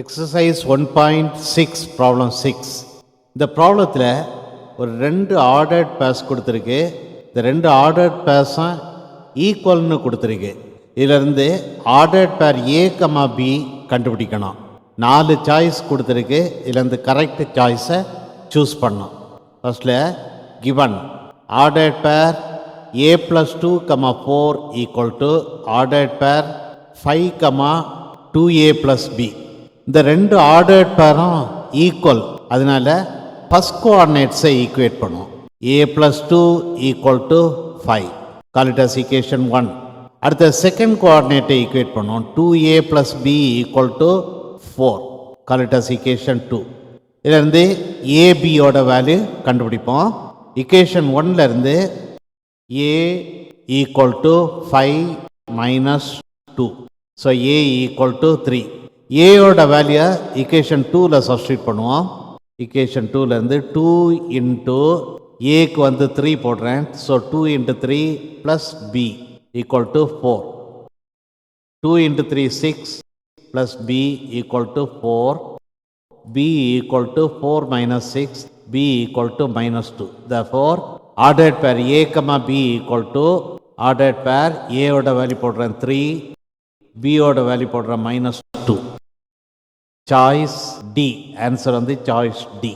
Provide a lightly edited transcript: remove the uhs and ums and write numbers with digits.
Exercise 1.6 problem 6. இந்த ப்ராப்ளத்தில் ஒரு ரெண்டு ஆர்டர்ட் பேர்ஸ் கொடுத்துருக்கு. இந்த ரெண்டு ஆர்டர்ட் பேர்ஸும் ஈக்குவல்னு கொடுத்துருக்கு. இதிலிருந்து ordered pair A comma B கண்டுபிடிக்கணும். 4 சாய்ஸ் கொடுத்துருக்கு. இதிலேருந்து கரெக்ட் சாய்ஸை சூஸ் பண்ணணும். ஃபர்ஸ்டில் given ordered pair A plus 2 comma 4 equal to ordered pair 5 comma 2a plus B. இந்த ரெண்டு ஆர்டர்ட் பேரும் ஈக்குவல். அதனால ஃபர்ஸ்ட் கோஆர்டினேட்ஸை ஈக்குவேட் பண்ணுவோம். a plus 2 equal to 5, call it as equation 1. அடுத்த செகண்ட் கோஆர்டினேட்டை ஈக்குவேட் பண்ணுவோம். 2a plus B equal to 4, call it as equation 2. இதிலிருந்து ஏபியோட வேல்யூ கண்டுபிடிப்போம். ஈக்குவேஷன் 1லேருந்து a equal to 5 minus 2, so a equal to 3. ஏயோட வேல்யூ ஈக்குவேஷன் 2ல் substitute பண்ணுவோம். ஈக்குவேஷன் 2லேருந்து 2 இன்ட்டு ஏக்கு 3 போடுறேன். So 2 into 3 plus B equal to 4. 2 into 3 6 plus B equal to 4. B equal to 4 minus 6, B equal to minus 2. therefore ordered pair A comma B equal to ordered pair ஏயோட value போடுறேன் 3, பியோட value போடுறேன் -2. Choice D. Answer choice D.